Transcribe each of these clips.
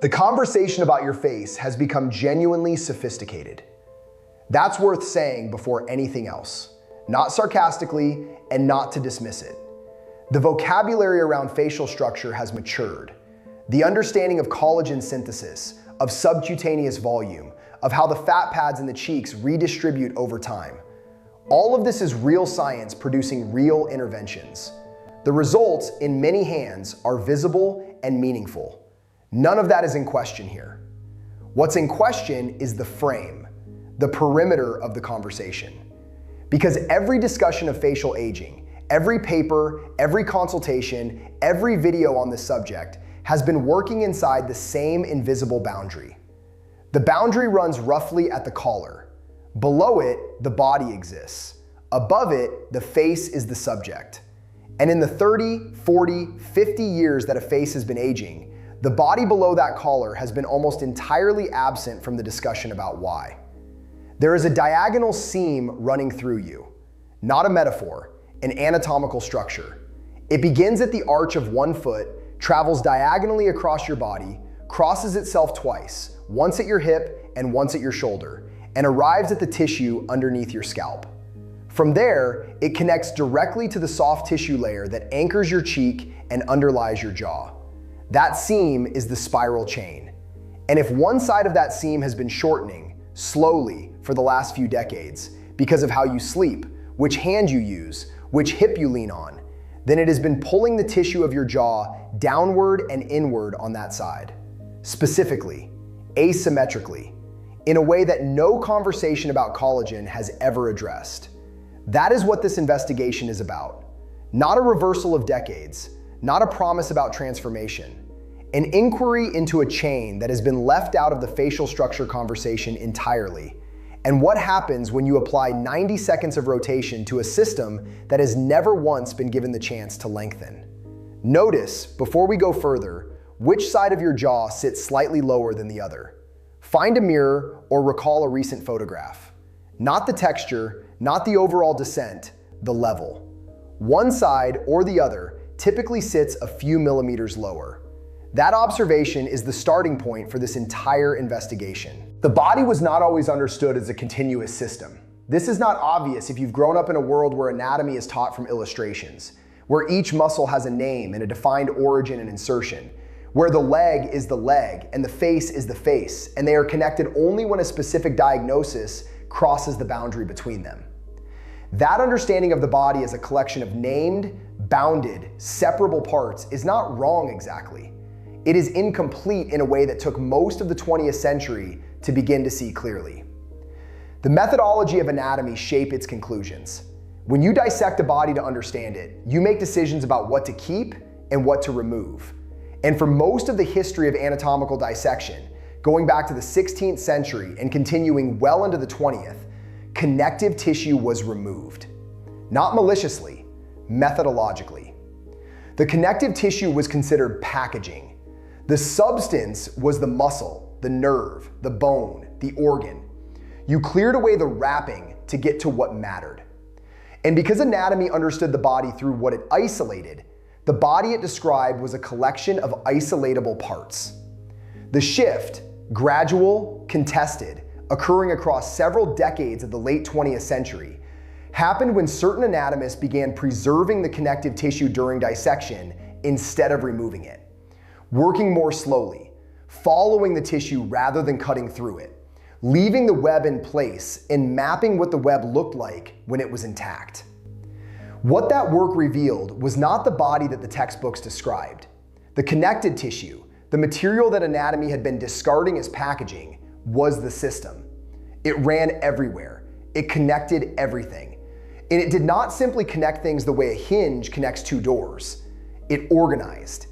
The conversation about your face has become genuinely sophisticated. That's worth saying before anything else, not sarcastically and not to dismiss it. The vocabulary around facial structure has matured. The understanding of collagen synthesis, of subcutaneous volume, of how the fat pads in the cheeks redistribute over time. All of this is real science producing real interventions. The results, in many hands, are visible and meaningful. None of that is in question here. What's in question is the frame, the perimeter of the conversation. Because every discussion of facial aging, every paper, every consultation, every video on this subject has been working inside the same invisible boundary. The boundary runs roughly at the collar. Below it, the body exists. Above it, the face is the subject. And in the 30, 40, 50 years that a face has been aging, the body below that collar has been almost entirely absent from the discussion about why. There is a diagonal seam running through you, not a metaphor, an anatomical structure. It begins at the arch of one foot, travels diagonally across your body, crosses itself twice, once at your hip and once at your shoulder, and arrives at the tissue underneath your scalp. From there, it connects directly to the soft tissue layer that anchors your cheek and underlies your jaw. That seam is the spiral chain. And if one side of that seam has been shortening, slowly, for the last few decades, because of how you sleep, which hand you use, which hip you lean on, then it has been pulling the tissue of your jaw downward and inward on that side. Specifically, asymmetrically, in a way that no conversation about collagen has ever addressed. That is what this investigation is about. Not a reversal of decades, not a promise about transformation. An inquiry into a chain that has been left out of the facial structure conversation entirely, and what happens when you apply 90 seconds of rotation to a system that has never once been given the chance to lengthen. Notice, before we go further, which side of your jaw sits slightly lower than the other. Find a mirror or recall a recent photograph. Not the texture, not the overall descent, the level. One side or the other typically sits a few millimeters lower. That observation is the starting point for this entire investigation. The body was not always understood as a continuous system. This is not obvious if you've grown up in a world where anatomy is taught from illustrations, where each muscle has a name and a defined origin and insertion, where the leg is the leg and the face is the face, and they are connected only when a specific diagnosis crosses the boundary between them. That understanding of the body as a collection of named, bounded, separable parts is not wrong exactly. It is incomplete in a way that took most of the 20th century to begin to see clearly. The methodology of anatomy shape its conclusions. When you dissect a body to understand it, you make decisions about what to keep and what to remove. And for most of the history of anatomical dissection, going back to the 16th century and continuing well into the 20th, connective tissue was removed. Not maliciously, methodologically. The connective tissue was considered packaging. The substance was the muscle, the nerve, the bone, the organ. You cleared away the wrapping to get to what mattered. And because anatomy understood the body through what it isolated, the body it described was a collection of isolatable parts. The shift, gradual, contested, occurring across several decades of the late 20th century, happened when certain anatomists began preserving the connective tissue during dissection instead of removing it, working more slowly, following the tissue rather than cutting through it, leaving the web in place and mapping what the web looked like when it was intact. What that work revealed was not the body that the textbooks described. The connected tissue, the material that anatomy had been discarding as packaging, was the system. It ran everywhere. It connected everything. And it did not simply connect things the way a hinge connects two doors. It organized.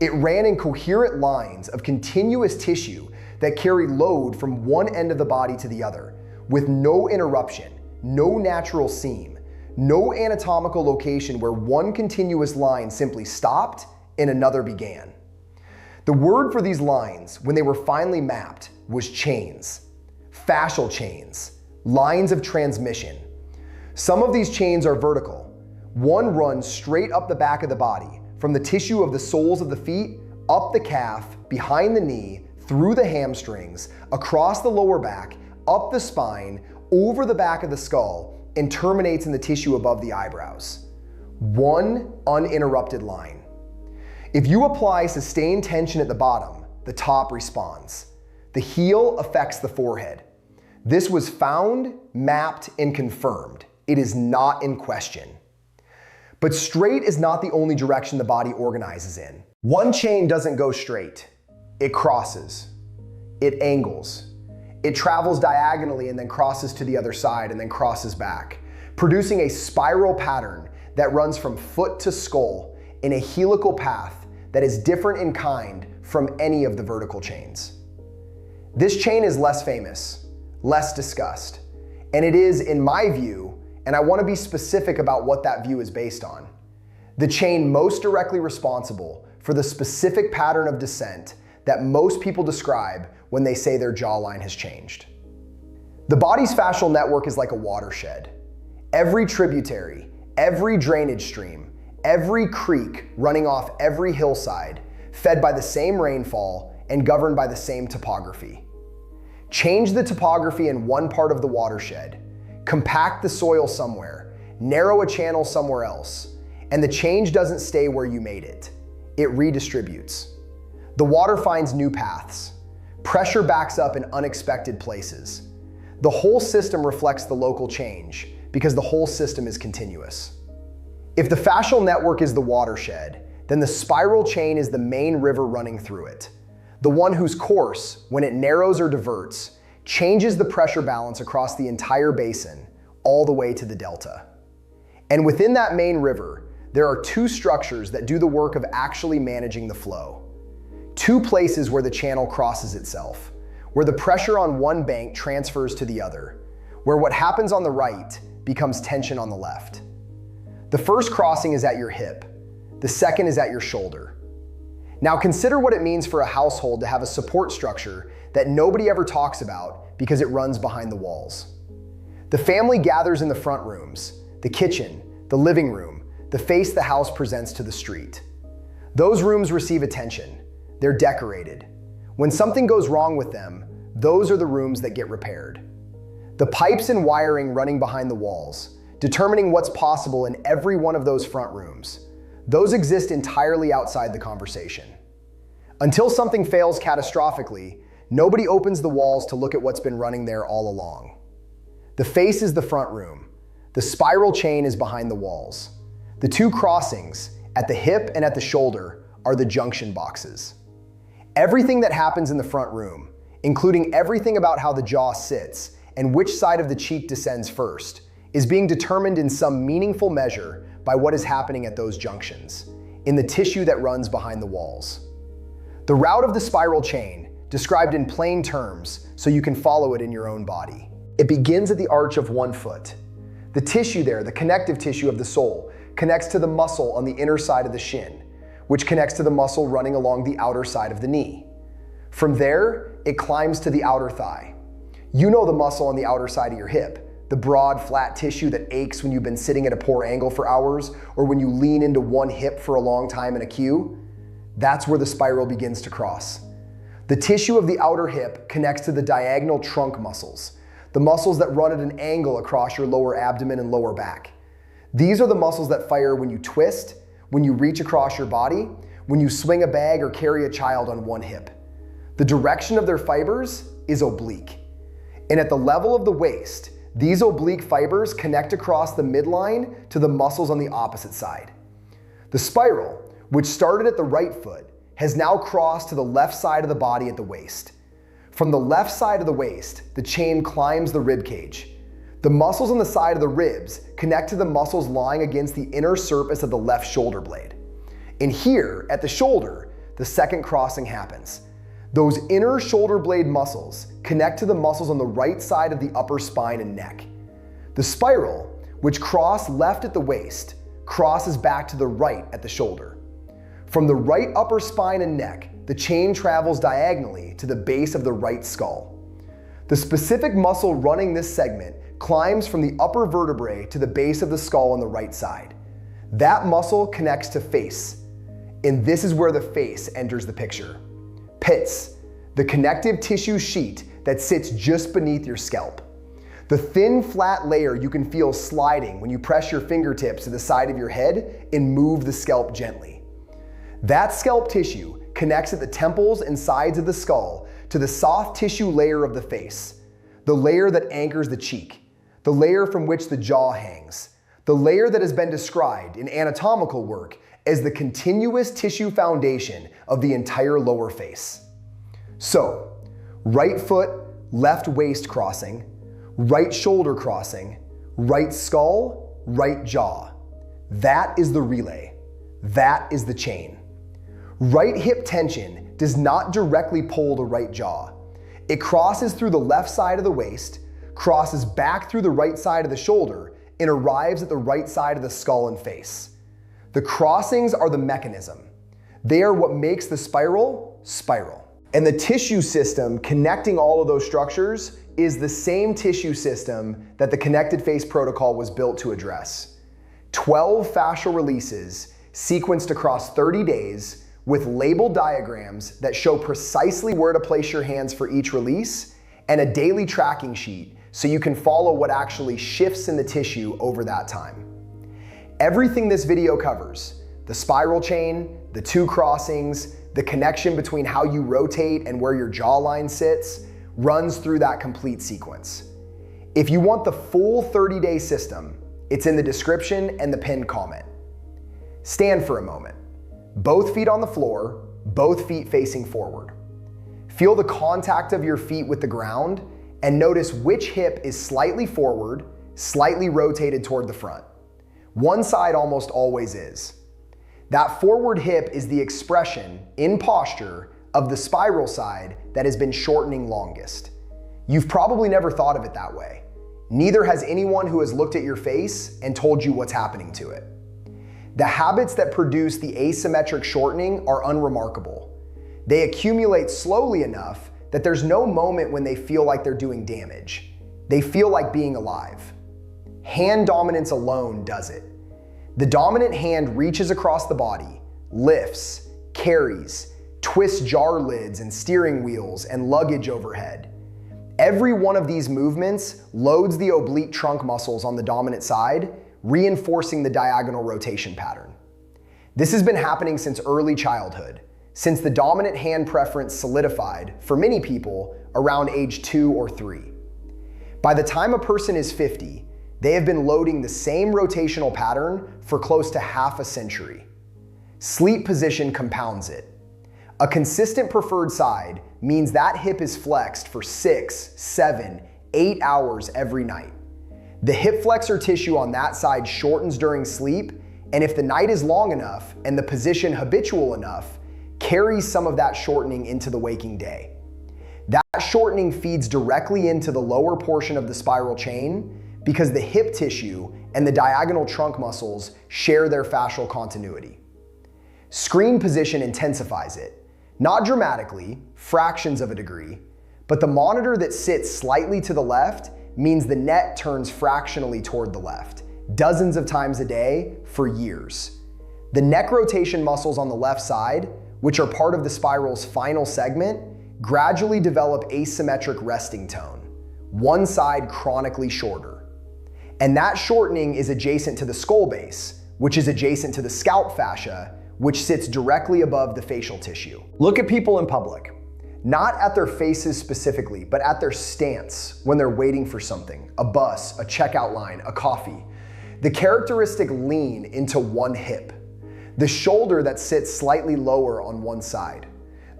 It ran in coherent lines of continuous tissue that carry load from one end of the body to the other, with no interruption, no natural seam, no anatomical location where one continuous line simply stopped and another began. The word for these lines, when they were finally mapped, was chains. Fascial chains, lines of transmission. Some of these chains are vertical. One runs straight up the back of the body, from the tissue of the soles of the feet, up the calf, behind the knee, through the hamstrings, across the lower back, up the spine, over the back of the skull, and terminates in the tissue above the eyebrows. One uninterrupted line. If you apply sustained tension at the bottom, the top responds. The heel affects the forehead. This was found, mapped, and confirmed. It is not in question. But straight is not the only direction the body organizes in. One chain doesn't go straight. It crosses. It angles. It travels diagonally and then crosses to the other side and then crosses back, producing a spiral pattern that runs from foot to skull in a helical path that is different in kind from any of the vertical chains. This chain is less famous, less discussed, and it is, in my view, and I want to be specific about what that view is based on, the chain most directly responsible for the specific pattern of descent that most people describe when they say their jawline has changed. The body's fascial network is like a watershed. Every tributary, every drainage stream, every creek running off every hillside, fed by the same rainfall and governed by the same topography. Change the topography in one part of the watershed, compact the soil somewhere, narrow a channel somewhere else, and the change doesn't stay where you made it. It redistributes. The water finds new paths. Pressure backs up in unexpected places. The whole system reflects the local change because the whole system is continuous. If the fascial network is the watershed, then the spiral chain is the main river running through it. The one whose course, when it narrows or diverts, changes the pressure balance across the entire basin, all the way to the delta. And within that main river, there are two structures that do the work of actually managing the flow. Two places where the channel crosses itself, where the pressure on one bank transfers to the other, where what happens on the right becomes tension on the left. The first crossing is at your hip. The second is at your shoulder. Now consider what it means for a household to have a support structure that nobody ever talks about because it runs behind the walls. The family gathers in the front rooms, the kitchen, the living room, the face the house presents to the street. Those rooms receive attention. They're decorated. When something goes wrong with them, those are the rooms that get repaired. The pipes and wiring running behind the walls, determining what's possible in every one of those front rooms, those exist entirely outside the conversation. Until something fails catastrophically, nobody opens the walls to look at what's been running there all along. The face is the front room. The spiral chain is behind the walls. The two crossings, at the hip and at the shoulder, are the junction boxes. Everything that happens in the front room, including everything about how the jaw sits and which side of the cheek descends first, is being determined in some meaningful measure by what is happening at those junctions, in the tissue that runs behind the walls. The route of the spiral chain, described in plain terms so you can follow it in your own body. It begins at the arch of one foot. The tissue there, the connective tissue of the sole, connects to the muscle on the inner side of the shin, which connects to the muscle running along the outer side of the knee. From there, it climbs to the outer thigh. You know the muscle on the outer side of your hip, the broad, flat tissue that aches when you've been sitting at a poor angle for hours, or when you lean into one hip for a long time in a queue. That's where the spiral begins to cross. The tissue of the outer hip connects to the diagonal trunk muscles, the muscles that run at an angle across your lower abdomen and lower back. These are the muscles that fire when you twist, when you reach across your body, when you swing a bag or carry a child on one hip. The direction of their fibers is oblique. And at the level of the waist, these oblique fibers connect across the midline to the muscles on the opposite side. The spiral, which started at the right foot, has now crossed to the left side of the body at the waist. From the left side of the waist, the chain climbs the rib cage. The muscles on the side of the ribs connect to the muscles lying against the inner surface of the left shoulder blade. And here, at the shoulder, the second crossing happens. Those inner shoulder blade muscles connect to the muscles on the right side of the upper spine and neck. The spiral, which crossed left at the waist, crosses back to the right at the shoulder. From the right upper spine and neck, the chain travels diagonally to the base of the right skull. The specific muscle running this segment climbs from the upper vertebrae to the base of the skull on the right side. That muscle connects to face, and this is where the face enters the picture. Pits, the connective tissue sheet that sits just beneath your scalp. The thin, flat layer you can feel sliding when you press your fingertips to the side of your head and move the scalp gently. That scalp tissue connects at the temples and sides of the skull to the soft tissue layer of the face, the layer that anchors the cheek, the layer from which the jaw hangs, the layer that has been described in anatomical work as the continuous tissue foundation of the entire lower face. So, right foot, left waist crossing, right shoulder crossing, right skull, right jaw. That is the relay. That is the chain. Right hip tension does not directly pull the right jaw. It crosses through the left side of the waist, crosses back through the right side of the shoulder, and arrives at the right side of the skull and face. The crossings are the mechanism. They are what makes the spiral. And the tissue system connecting all of those structures is the same tissue system that the Connected Face Protocol was built to address. 12 fascial releases sequenced across 30 days with labeled diagrams that show precisely where to place your hands for each release, and a daily tracking sheet so you can follow what actually shifts in the tissue over that time. Everything this video covers, the spiral chain, the two crossings, the connection between how you rotate and where your jawline sits, runs through that complete sequence. If you want the full 30-day system, it's in the description and the pinned comment. Stand for a moment. Both feet on the floor, both feet facing forward. Feel the contact of your feet with the ground and notice which hip is slightly forward, slightly rotated toward the front. One side almost always is. That forward hip is the expression, in posture, of the spiral side that has been shortening longest. You've probably never thought of it that way. Neither has anyone who has looked at your face and told you what's happening to it. The habits that produce the asymmetric shortening are unremarkable. They accumulate slowly enough that there's no moment when they feel like they're doing damage. They feel like being alive. Hand dominance alone does it. The dominant hand reaches across the body, lifts, carries, twists jar lids and steering wheels and luggage overhead. Every one of these movements loads the oblique trunk muscles on the dominant side, reinforcing the diagonal rotation pattern. This has been happening since early childhood, since the dominant hand preference solidified, for many people, around age 2 or 3. By the time a person is 50, they have been loading the same rotational pattern for close to half a century. Sleep position compounds it. A consistent preferred side means that hip is flexed for 6, 7, 8 hours every night. The hip flexor tissue on that side shortens during sleep, and if the night is long enough and the position habitual enough, carries some of that shortening into the waking day. That shortening feeds directly into the lower portion of the spiral chain because the hip tissue and the diagonal trunk muscles share their fascial continuity. Screen position intensifies it. Not dramatically, fractions of a degree, but the monitor that sits slightly to the left means the net turns fractionally toward the left, dozens of times a day for years. The neck rotation muscles on the left side, which are part of the spiral's final segment, gradually develop asymmetric resting tone, one side chronically shorter. And that shortening is adjacent to the skull base, which is adjacent to the scalp fascia, which sits directly above the facial tissue. Look at people in public. Not at their faces specifically, but at their stance when they're waiting for something, a bus, a checkout line, a coffee. The characteristic lean into one hip. The shoulder that sits slightly lower on one side.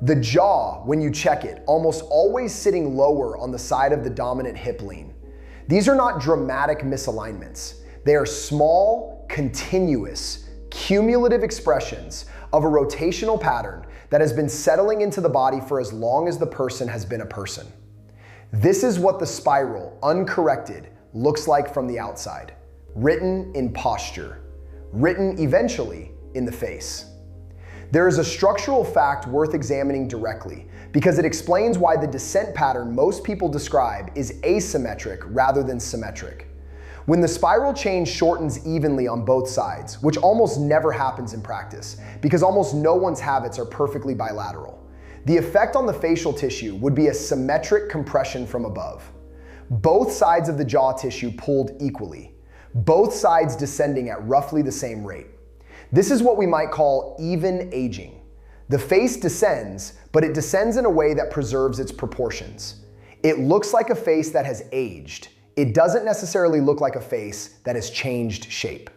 The jaw, when you check it, almost always sitting lower on the side of the dominant hip lean. These are not dramatic misalignments. They are small, continuous, cumulative expressions of a rotational pattern that has been settling into the body for as long as the person has been a person. This is what the spiral, uncorrected, looks like from the outside, written in posture, written eventually in the face. There is a structural fact worth examining directly because it explains why the descent pattern most people describe is asymmetric rather than symmetric. When the spiral chain shortens evenly on both sides, which almost never happens in practice because almost no one's habits are perfectly bilateral, The effect on the facial tissue would be a symmetric compression from above. Both sides of the jaw tissue pulled equally, both sides descending at roughly the same rate. This is what we might call even aging. The face descends, but it descends in a way that preserves its proportions. It looks like a face that has aged. It doesn't necessarily look like a face that has changed shape.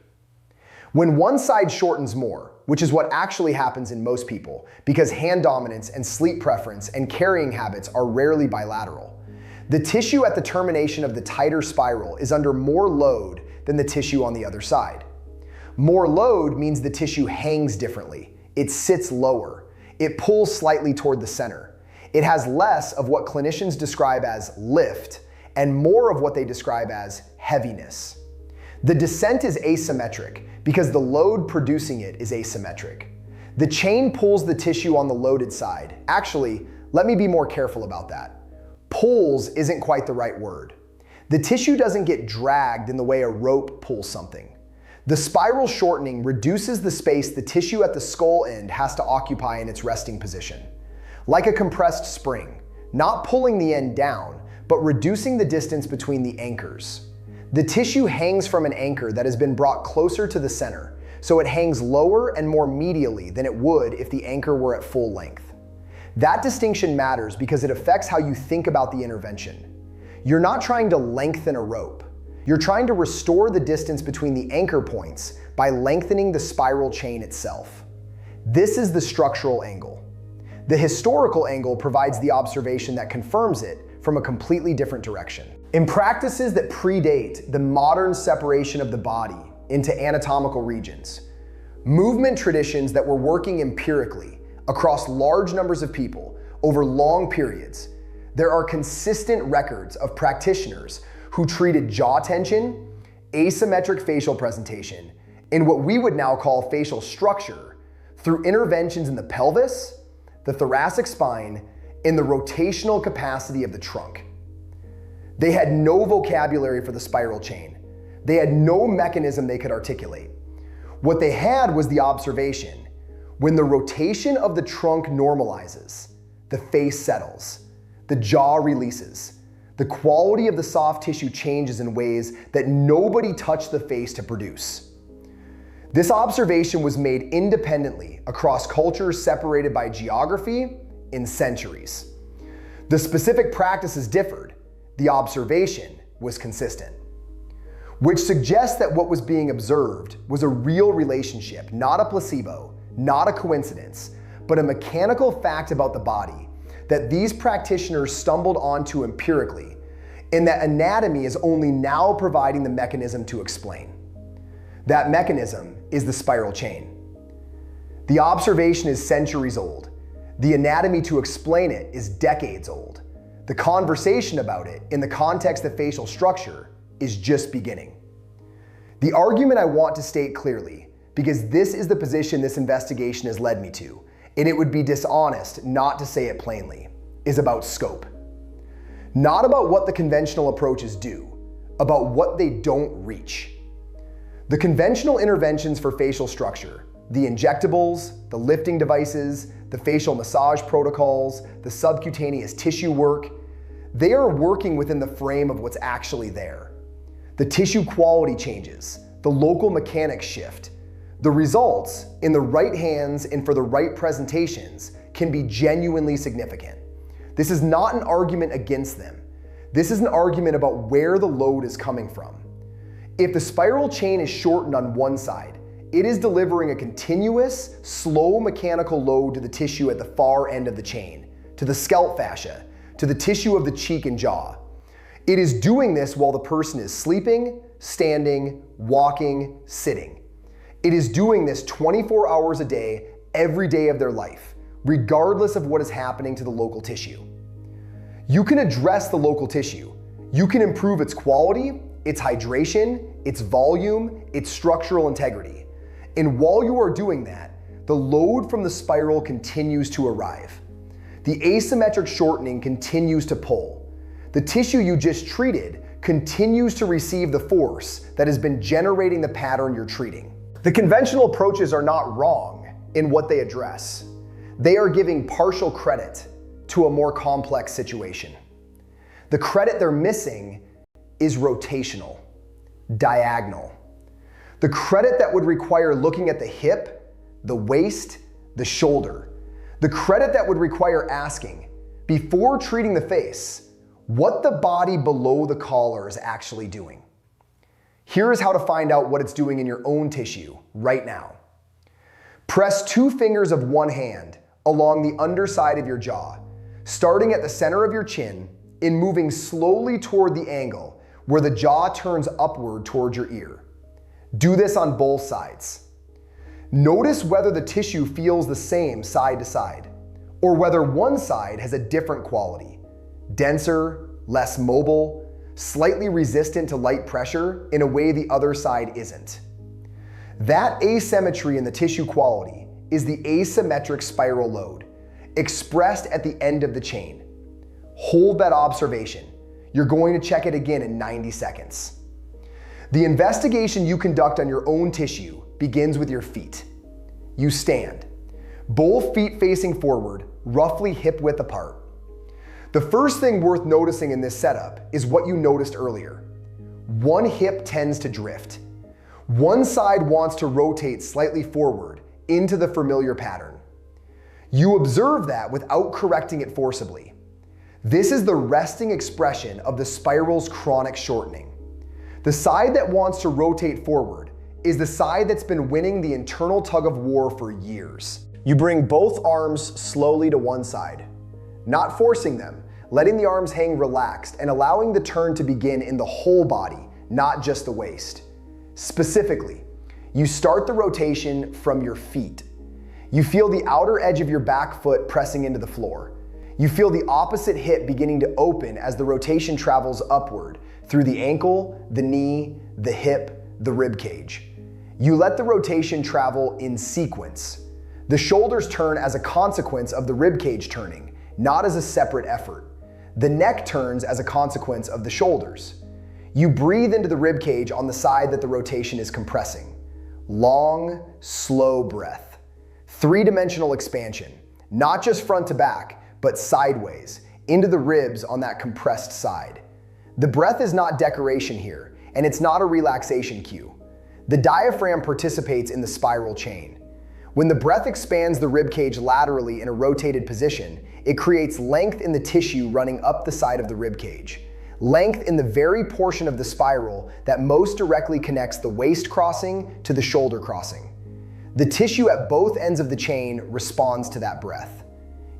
When one side shortens more, which is what actually happens in most people, because hand dominance and sleep preference and carrying habits are rarely bilateral, the tissue at the termination of the tighter spiral is under more load than the tissue on the other side. More load means the tissue hangs differently. It sits lower. It pulls slightly toward the center. It has less of what clinicians describe as lift and more of what they describe as heaviness. The descent is asymmetric because the load producing it is asymmetric. The chain pulls the tissue on the loaded side. Actually, let me be more careful about that. Pulls isn't quite the right word. The tissue doesn't get dragged in the way a rope pulls something. The spiral shortening reduces the space the tissue at the skull end has to occupy in its resting position. Like a compressed spring, not pulling the end down, but reducing the distance between the anchors. The tissue hangs from an anchor that has been brought closer to the center, so it hangs lower and more medially than it would if the anchor were at full length. That distinction matters because it affects how you think about the intervention. You're not trying to lengthen a rope. You're trying to restore the distance between the anchor points by lengthening the spiral chain itself. This is the structural angle. The historical angle provides the observation that confirms it from a completely different direction. In practices that predate the modern separation of the body into anatomical regions, movement traditions that were working empirically across large numbers of people over long periods, there are consistent records of practitioners who treated jaw tension, asymmetric facial presentation, and what we would now call facial structure through interventions in the pelvis, the thoracic spine, and the rotational capacity of the trunk. They had no vocabulary for the spiral chain. They had no mechanism they could articulate. What they had was the observation. When the rotation of the trunk normalizes, the face settles, the jaw releases, the quality of the soft tissue changes in ways that nobody touched the face to produce. This observation was made independently across cultures separated by geography in centuries. The specific practices differed. The observation was consistent, which suggests that what was being observed was a real relationship, not a placebo, not a coincidence, but a mechanical fact about the body that these practitioners stumbled onto empirically, and that anatomy is only now providing the mechanism to explain. That mechanism is the spiral chain. The observation is centuries old. The anatomy to explain it is decades old. The conversation about it in the context of facial structure is just beginning. The argument I want to state clearly, because this is the position this investigation has led me to, and it would be dishonest not to say it plainly, is about scope. Not about what the conventional approaches do, about what they don't reach. The conventional interventions for facial structure, the injectables, the lifting devices, the facial massage protocols, the subcutaneous tissue work, they are working within the frame of what's actually there. The tissue quality changes, the local mechanics shift. The results, in the right hands and for the right presentations, can be genuinely significant. This is not an argument against them. This is an argument about where the load is coming from. If the spiral chain is shortened on one side, it is delivering a continuous, slow mechanical load to the tissue at the far end of the chain, to the scalp fascia, to the tissue of the cheek and jaw. It is doing this while the person is sleeping, standing, walking, sitting. It is doing this 24 hours a day, every day of their life, regardless of what is happening to the local tissue. You can address the local tissue. You can improve its quality, its hydration, its volume, its structural integrity. And while you are doing that, the load from the spiral continues to arrive. The asymmetric shortening continues to pull. The tissue you just treated continues to receive the force that has been generating the pattern you're treating. The conventional approaches are not wrong in what they address. They are giving partial credit to a more complex situation. The credit they're missing is rotational, diagonal. The credit that would require looking at the hip, the waist, the shoulder. The credit that would require asking, before treating the face, what the body below the collar is actually doing. Here is how to find out what it's doing in your own tissue right now. Press 2 fingers of one hand along the underside of your jaw, starting at the center of your chin and moving slowly toward the angle where the jaw turns upward toward your ear. Do this on both sides. Notice whether the tissue feels the same side to side, or whether one side has a different quality, denser, less mobile, slightly resistant to light pressure in a way the other side isn't. That asymmetry in the tissue quality is the asymmetric spiral load, expressed at the end of the chain. Hold that observation. You're going to check it again in 90 seconds. The investigation you conduct on your own tissue begins with your feet. You stand, both feet facing forward, roughly hip width apart. The first thing worth noticing in this setup is what you noticed earlier. One hip tends to drift. One side wants to rotate slightly forward into the familiar pattern. You observe that without correcting it forcibly. This is the resting expression of the spiral's chronic shortening. The side that wants to rotate forward is the side that's been winning the internal tug of war for years. You bring both arms slowly to one side, not forcing them, letting the arms hang relaxed and allowing the turn to begin in the whole body, not just the waist. Specifically, you start the rotation from your feet. You feel the outer edge of your back foot pressing into the floor. You feel the opposite hip beginning to open as the rotation travels upward through the ankle, the knee, the hip, the rib cage. You let the rotation travel in sequence. The shoulders turn as a consequence of the rib cage turning, not as a separate effort. The neck turns as a consequence of the shoulders. You breathe into the rib cage on the side that the rotation is compressing. Long, slow breath. 3-dimensional expansion, not just front to back, but sideways, into the ribs on that compressed side. The breath is not decoration here, and it's not a relaxation cue. The diaphragm participates in the spiral chain. When the breath expands the rib cage laterally in a rotated position, it creates length in the tissue running up the side of the rib cage. Length in the very portion of the spiral that most directly connects the waist crossing to the shoulder crossing. The tissue at both ends of the chain responds to that breath.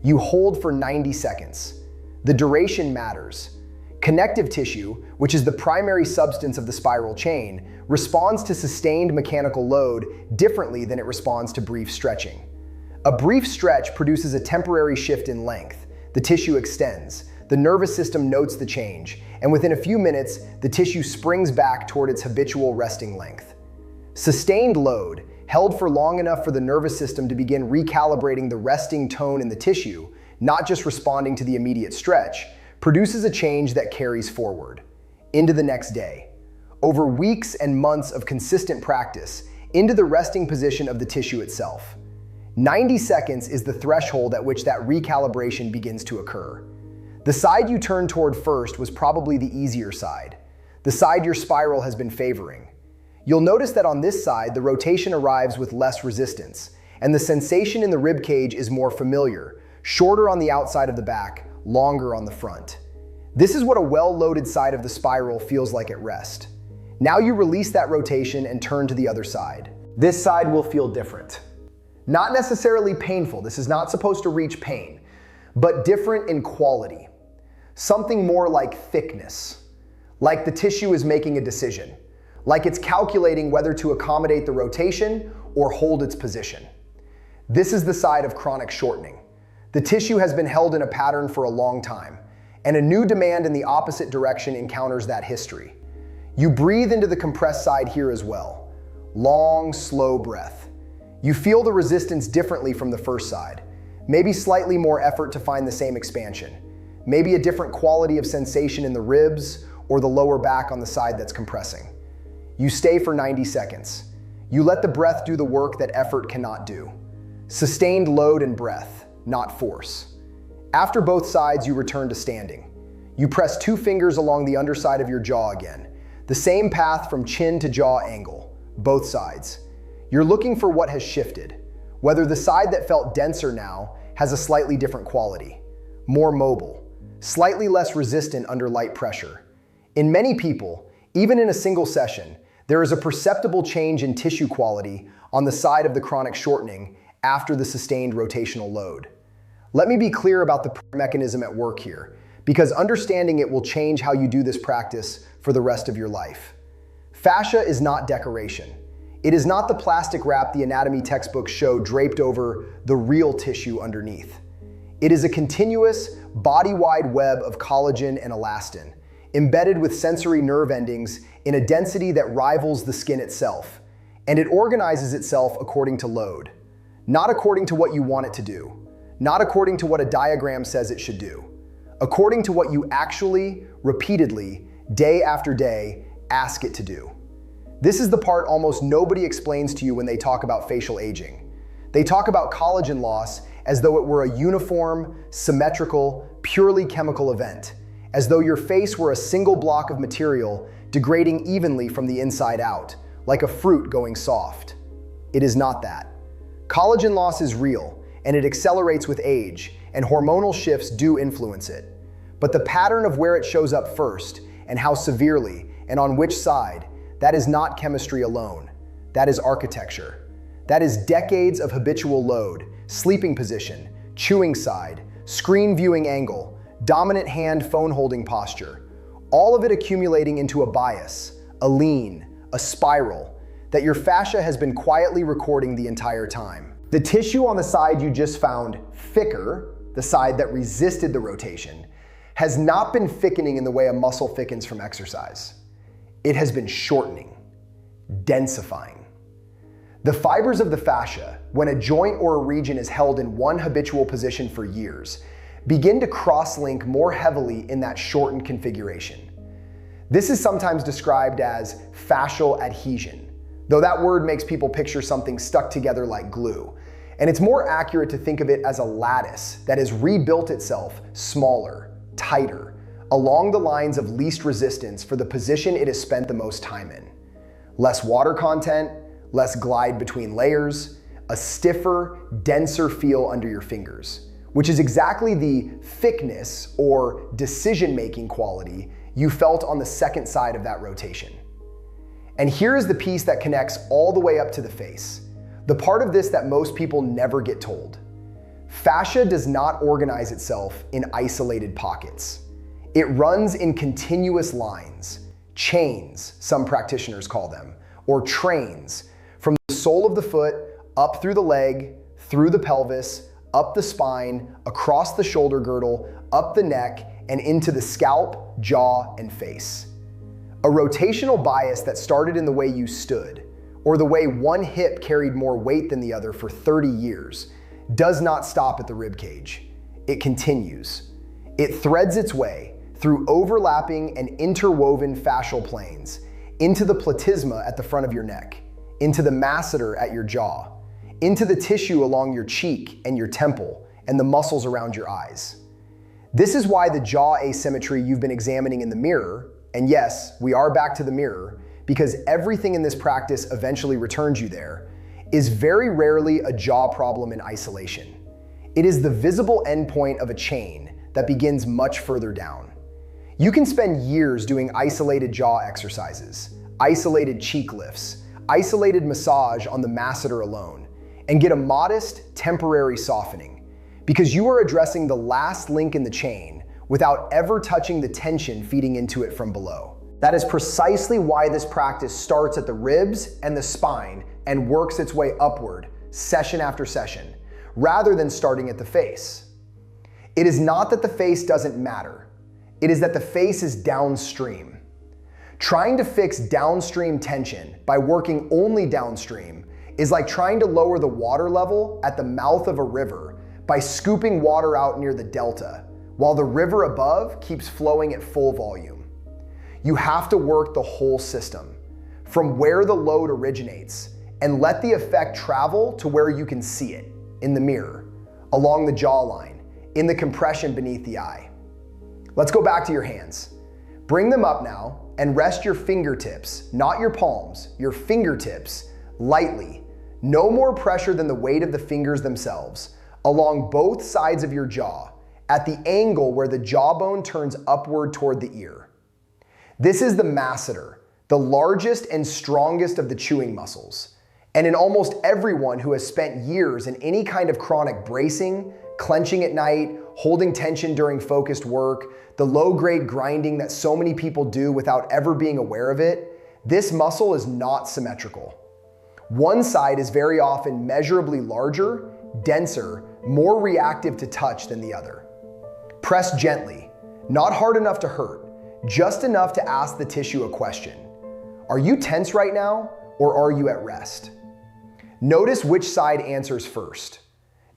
You hold for 90 seconds. The duration matters. Connective tissue, which is the primary substance of the spiral chain, responds to sustained mechanical load differently than it responds to brief stretching. A brief stretch produces a temporary shift in length. The tissue extends. The nervous system notes the change, and within a few minutes, the tissue springs back toward its habitual resting length. Sustained load, held for long enough for the nervous system to begin recalibrating the resting tone in the tissue, not just responding to the immediate stretch, produces a change that carries forward into the next day, over weeks and months of consistent practice, into the resting position of the tissue itself. 90 seconds is the threshold at which that recalibration begins to occur. The side you turned toward first was probably the easier side, the side your spiral has been favoring. You'll notice that on this side, the rotation arrives with less resistance, and the sensation in the rib cage is more familiar, shorter on the outside of the back, longer on the front. This is what a well-loaded side of the spiral feels like at rest. Now you release that rotation and turn to the other side. This side will feel different. Not necessarily painful, this is not supposed to reach pain, but different in quality. Something more like thickness, like the tissue is making a decision, like it's calculating whether to accommodate the rotation or hold its position. This is the side of chronic shortening. The tissue has been held in a pattern for a long time, and a new demand in the opposite direction encounters that history. You breathe into the compressed side here as well. Long, slow breath. You feel the resistance differently from the first side. Maybe slightly more effort to find the same expansion. Maybe a different quality of sensation in the ribs or the lower back on the side that's compressing. You stay for 90 seconds. You let the breath do the work that effort cannot do. Sustained load and breath, not force. After both sides, you return to standing. You press 2 fingers along the underside of your jaw again. The same path from chin to jaw angle, both sides. You're looking for what has shifted, whether the side that felt denser now has a slightly different quality, more mobile, slightly less resistant under light pressure. In many people, even in a single session, there is a perceptible change in tissue quality on the side of the chronic shortening after the sustained rotational load. Let me be clear about the mechanism at work here, because understanding it will change how you do this practice for the rest of your life. Fascia is not decoration. It is not the plastic wrap the anatomy textbooks show draped over the real tissue underneath. It is a continuous, body-wide web of collagen and elastin, embedded with sensory nerve endings in a density that rivals the skin itself, and it organizes itself according to load, not according to what you want it to do, not according to what a diagram says it should do, according to what you actually, repeatedly, day after day, ask it to do. This is the part almost nobody explains to you when they talk about facial aging. They talk about collagen loss as though it were a uniform, symmetrical, purely chemical event, as though your face were a single block of material degrading evenly from the inside out, like a fruit going soft. It is not that. Collagen loss is real, and it accelerates with age, and hormonal shifts do influence it. But the pattern of where it shows up first, and how severely, and on which side, that is not chemistry alone. That is architecture. That is decades of habitual load, sleeping position, chewing side, screen viewing angle, dominant hand phone holding posture, all of it accumulating into a bias, a lean, a spiral, that your fascia has been quietly recording the entire time. The tissue on the side you just found thicker, the side that resisted the rotation, has not been thickening in the way a muscle thickens from exercise. It has been shortening, densifying. The fibers of the fascia, when a joint or a region is held in one habitual position for years, begin to cross-link more heavily in that shortened configuration. This is sometimes described as fascial adhesion, though that word makes people picture something stuck together like glue. And it's more accurate to think of it as a lattice that has rebuilt itself smaller, tighter, along the lines of least resistance for the position it has spent the most time in. Less water content, less glide between layers, a stiffer, denser feel under your fingers, which is exactly the thickness or decision-making quality you felt on the second side of that rotation. And here is the piece that connects all the way up to the face, the part of this that most people never get told. Fascia does not organize itself in isolated pockets. It runs in continuous lines, chains, some practitioners call them, or trains, from the sole of the foot, up through the leg, through the pelvis, up the spine, across the shoulder girdle, up the neck, and into the scalp, jaw, and face. A rotational bias that started in the way you stood, or the way one hip carried more weight than the other for 30 years, does not stop at the rib cage. It continues. It threads its way through overlapping and interwoven fascial planes, into the platysma at the front of your neck, into the masseter at your jaw, into the tissue along your cheek and your temple, and the muscles around your eyes. This is why the jaw asymmetry you've been examining in the mirror, and yes, we are back to the mirror, because everything in this practice eventually returns you there, is very rarely a jaw problem in isolation. It is the visible endpoint of a chain that begins much further down. You can spend years doing isolated jaw exercises, isolated cheek lifts, isolated massage on the masseter alone, and get a modest, temporary softening, because you are addressing the last link in the chain without ever touching the tension feeding into it from below. That is precisely why this practice starts at the ribs and the spine and works its way upward, session after session, rather than starting at the face. It is not that the face doesn't matter. It is that the face is downstream. Trying to fix downstream tension by working only downstream is like trying to lower the water level at the mouth of a river by scooping water out near the delta, while the river above keeps flowing at full volume. You have to work the whole system, from where the load originates, and let the effect travel to where you can see it, in the mirror, along the jawline, in the compression beneath the eye. Let's go back to your hands. Bring them up now and rest your fingertips, not your palms, your fingertips, lightly. No more pressure than the weight of the fingers themselves, along both sides of your jaw, at the angle where the jawbone turns upward toward the ear. This is the masseter, the largest and strongest of the chewing muscles. And in almost everyone who has spent years in any kind of chronic bracing, clenching at night, holding tension during focused work, the low-grade grinding that so many people do without ever being aware of it, this muscle is not symmetrical. One side is very often measurably larger, denser, more reactive to touch than the other. Press gently, not hard enough to hurt, just enough to ask the tissue a question. Are you tense right now, or are you at rest? Notice which side answers first.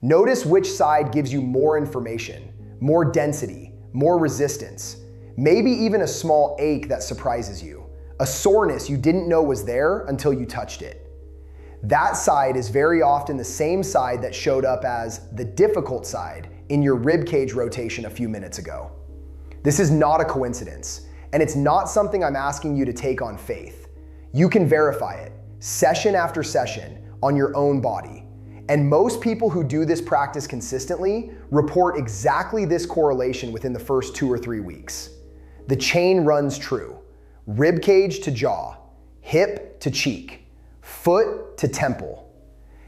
Notice which side gives you more information, more density, more resistance, maybe even a small ache that surprises you, a soreness you didn't know was there until you touched it. That side is very often the same side that showed up as the difficult side in your ribcage rotation a few minutes ago. This is not a coincidence, and it's not something I'm asking you to take on faith. You can verify it, session after session, on your own body. And most people who do this practice consistently report exactly this correlation within the first 2 or 3 weeks. The chain runs true. Ribcage to jaw, hip to cheek, foot to temple.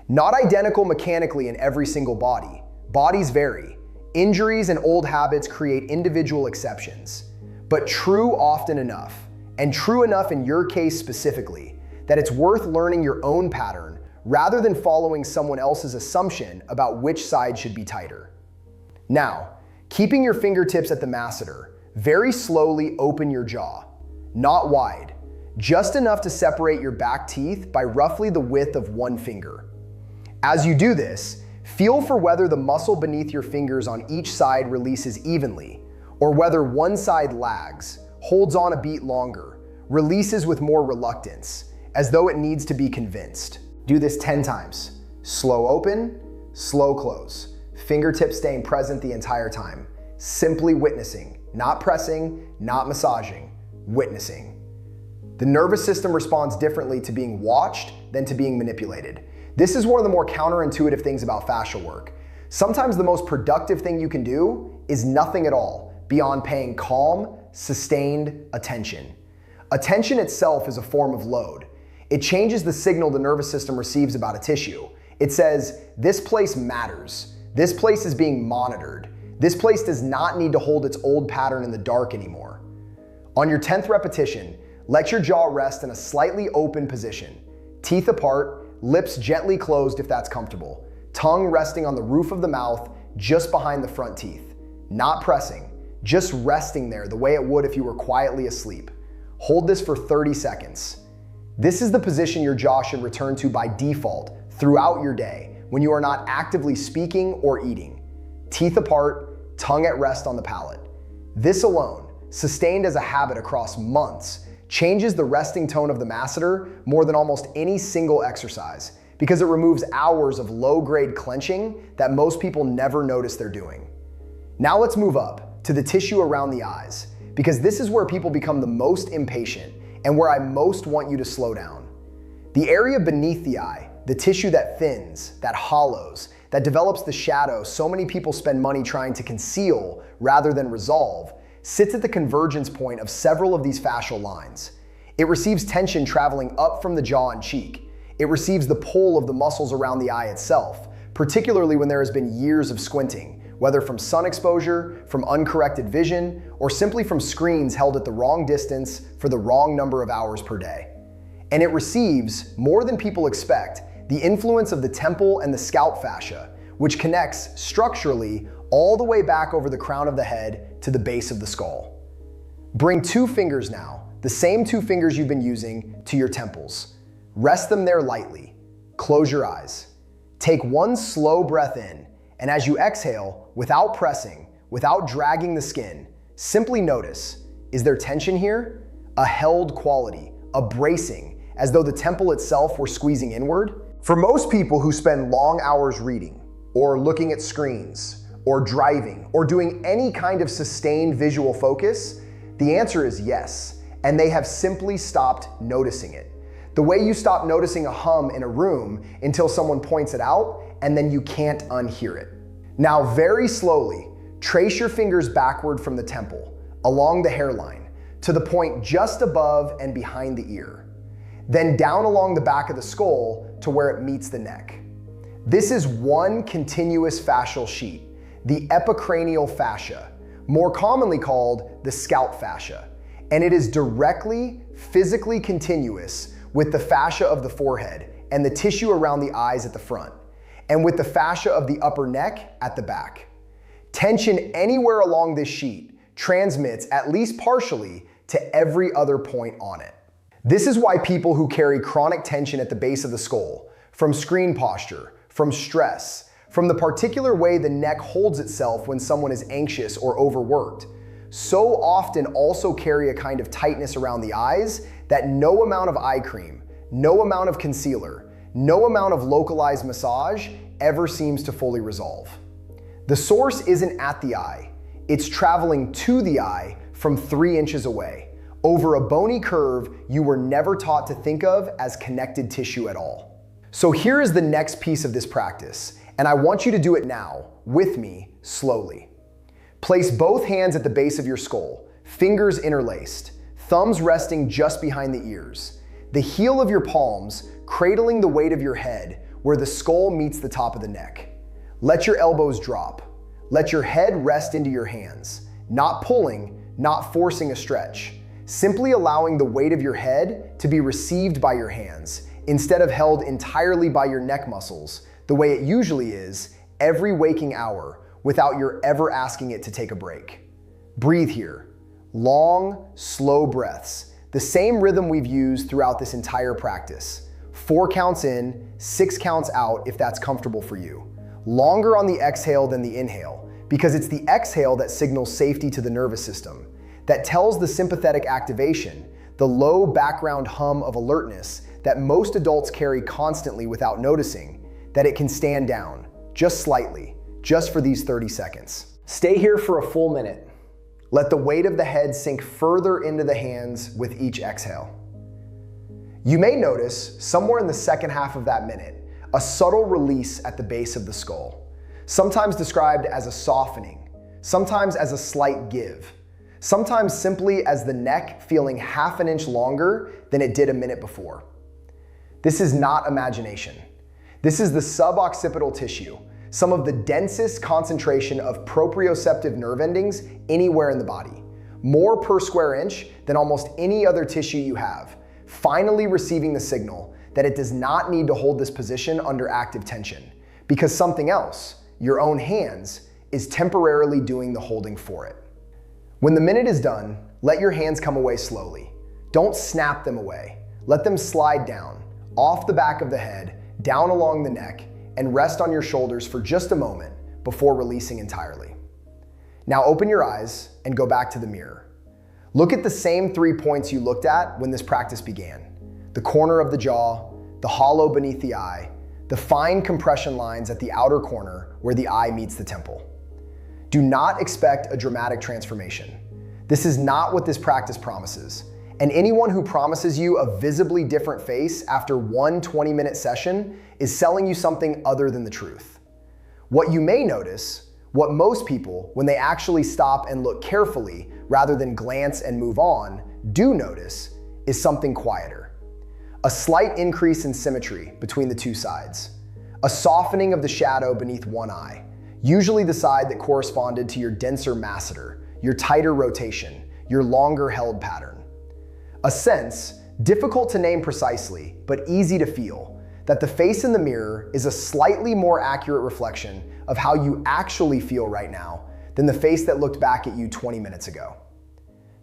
Not identical mechanically in every single body. Bodies vary. Injuries and old habits create individual exceptions. But true often enough, and true enough in your case specifically, that it's worth learning your own pattern rather than following someone else's assumption about which side should be tighter. Now, keeping your fingertips at the masseter, very slowly open your jaw. Not wide, just enough to separate your back teeth by roughly the width of one finger. As you do this, feel for whether the muscle beneath your fingers on each side releases evenly, or whether one side lags, holds on a beat longer, releases with more reluctance, as though it needs to be convinced. Do this 10 times. Slow open, slow close. Fingertips staying present the entire time. Simply witnessing, not pressing, not massaging, witnessing. The nervous system responds differently to being watched than to being manipulated. This is one of the more counterintuitive things about fascial work. Sometimes the most productive thing you can do is nothing at all beyond paying calm, sustained attention. Attention itself is a form of load. It changes the signal the nervous system receives about a tissue. It says, this place matters. This place is being monitored. This place does not need to hold its old pattern in the dark anymore. On your 10th repetition, let your jaw rest in a slightly open position. Teeth apart, lips gently closed if that's comfortable. Tongue resting on the roof of the mouth, just behind the front teeth. Not pressing, just resting there the way it would if you were quietly asleep. Hold this for 30 seconds. This is the position your jaw should return to by default throughout your day when you are not actively speaking or eating. Teeth apart, tongue at rest on the palate. This alone, sustained as a habit across months, changes the resting tone of the masseter more than almost any single exercise because it removes hours of low-grade clenching that most people never notice they're doing. Now let's move up to the tissue around the eyes, because this is where people become the most impatient and where I most want you to slow down. The area beneath the eye, the tissue that thins, that hollows, that develops the shadow so many people spend money trying to conceal rather than resolve, sits at the convergence point of several of these fascial lines. It receives tension traveling up from the jaw and cheek. It receives the pull of the muscles around the eye itself, particularly when there has been years of squinting, whether from sun exposure, from uncorrected vision, or simply from screens held at the wrong distance for the wrong number of hours per day. And it receives, more than people expect, the influence of the temple and the scalp fascia, which connects structurally all the way back over the crown of the head to the base of the skull. Bring 2 fingers now, the same 2 fingers you've been using, to your temples. Rest them there lightly. Close your eyes. Take one slow breath in, and as you exhale, without pressing, without dragging the skin, simply notice, is there tension here? A held quality, a bracing, as though the temple itself were squeezing inward? For most people who spend long hours reading, or looking at screens, or driving, or doing any kind of sustained visual focus? The answer is yes, and they have simply stopped noticing it. The way you stop noticing a hum in a room until someone points it out, and then you can't unhear it. Now, very slowly, trace your fingers backward from the temple, along the hairline, to the point just above and behind the ear. Then down along the back of the skull to where it meets the neck. This is one continuous fascial sheet, the epicranial fascia, more commonly called the scalp fascia, and it is directly, physically continuous with the fascia of the forehead and the tissue around the eyes at the front, and with the fascia of the upper neck at the back. Tension anywhere along this sheet transmits, at least partially, to every other point on it. This is why people who carry chronic tension at the base of the skull, from screen posture, from stress, from the particular way the neck holds itself when someone is anxious or overworked, so often also carry a kind of tightness around the eyes that no amount of eye cream, no amount of concealer, no amount of localized massage ever seems to fully resolve. The source isn't at the eye, it's traveling to the eye from 3 inches away, over a bony curve you were never taught to think of as connected tissue at all. So here is the next piece of this practice, and I want you to do it now, with me, slowly. Place both hands at the base of your skull, fingers interlaced, thumbs resting just behind the ears, the heel of your palms cradling the weight of your head where the skull meets the top of the neck. Let your elbows drop. Let your head rest into your hands, not pulling, not forcing a stretch, simply allowing the weight of your head to be received by your hands instead of held entirely by your neck muscles, the way it usually is every waking hour without your ever asking it to take a break. Breathe here. Long, slow breaths, the same rhythm we've used throughout this entire practice. 4 counts in, 6 counts out if that's comfortable for you. Longer on the exhale than the inhale, because it's the exhale that signals safety to the nervous system, that tells the sympathetic activation, the low background hum of alertness that most adults carry constantly without noticing, that it can stand down, just slightly, just for these 30 seconds. Stay here for a full minute. Let the weight of the head sink further into the hands with each exhale. You may notice, somewhere in the second half of that minute, a subtle release at the base of the skull, sometimes described as a softening, sometimes as a slight give, sometimes simply as the neck feeling half an inch longer than it did a minute before. This is not imagination. This is the suboccipital tissue, some of the densest concentration of proprioceptive nerve endings anywhere in the body, more per square inch than almost any other tissue you have, finally receiving the signal that it does not need to hold this position under active tension, because something else, your own hands, is temporarily doing the holding for it. When the minute is done, let your hands come away slowly. Don't snap them away. Let them slide down, off the back of the head, down along the neck, and rest on your shoulders for just a moment before releasing entirely. Now open your eyes and go back to the mirror. Look at the same 3 points you looked at when this practice began. The corner of the jaw, the hollow beneath the eye, the fine compression lines at the outer corner where the eye meets the temple. Do not expect a dramatic transformation. This is not what this practice promises. And anyone who promises you a visibly different face after one 20-minute session is selling you something other than the truth. What you may notice, what most people, when they actually stop and look carefully rather than glance and move on, do notice, is something quieter. A slight increase in symmetry between the two sides. A softening of the shadow beneath one eye, usually the side that corresponded to your denser masseter, your tighter rotation, your longer held pattern. A sense, difficult to name precisely, but easy to feel, that the face in the mirror is a slightly more accurate reflection of how you actually feel right now than the face that looked back at you 20 minutes ago.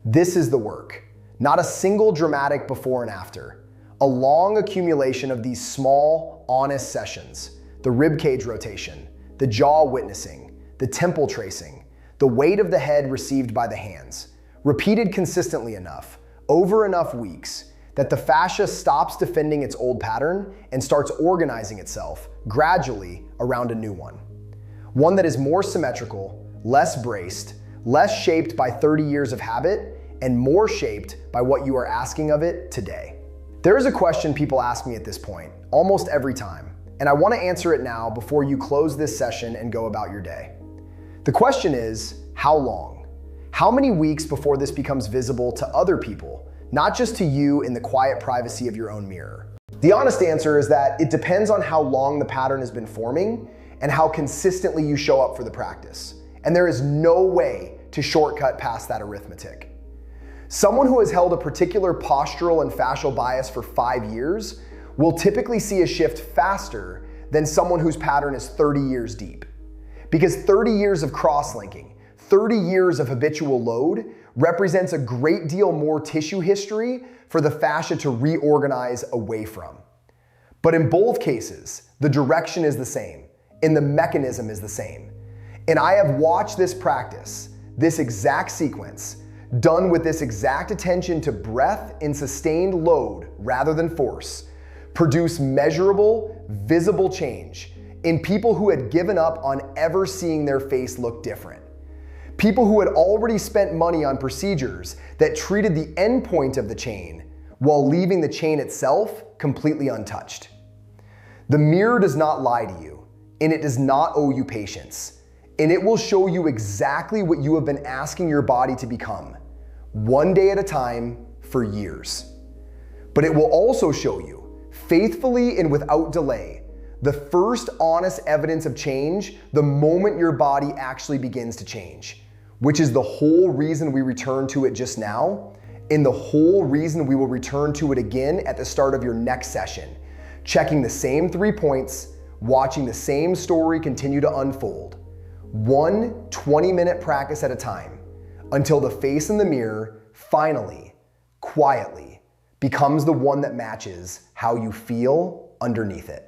This is the work, not a single dramatic before and after, a long accumulation of these small, honest sessions, the ribcage rotation, the jaw witnessing, the temple tracing, the weight of the head received by the hands, repeated consistently enough, over enough weeks, that the fascia stops defending its old pattern and starts organizing itself gradually around a new one. One that is more symmetrical, less braced, less shaped by 30 years of habit, and more shaped by what you are asking of it today. There is a question people ask me at this point, almost every time, and I want to answer it now before you close this session and go about your day. The question is, how long? How many weeks before this becomes visible to other people, not just to you in the quiet privacy of your own mirror? The honest answer is that it depends on how long the pattern has been forming and how consistently you show up for the practice. And there is no way to shortcut past that arithmetic. Someone who has held a particular postural and fascial bias for 5 years will typically see a shift faster than someone whose pattern is 30 years deep. Because 30 years of cross-linking, 30 years of habitual load represents a great deal more tissue history for the fascia to reorganize away from. But in both cases, the direction is the same and the mechanism is the same. And I have watched this practice, this exact sequence, done with this exact attention to breath and sustained load rather than force, produce measurable, visible change in people who had given up on ever seeing their face look different. People who had already spent money on procedures that treated the end point of the chain while leaving the chain itself completely untouched. The mirror does not lie to you, and it does not owe you patience, and it will show you exactly what you have been asking your body to become, one day at a time for years. But it will also show you, faithfully and without delay, the first honest evidence of change the moment your body actually begins to change, which is the whole reason we return to it just now, and the whole reason we will return to it again at the start of your next session, checking the same 3 points, watching the same story continue to unfold, one 20-minute practice at a time, until the face in the mirror finally, quietly, becomes the one that matches how you feel underneath it.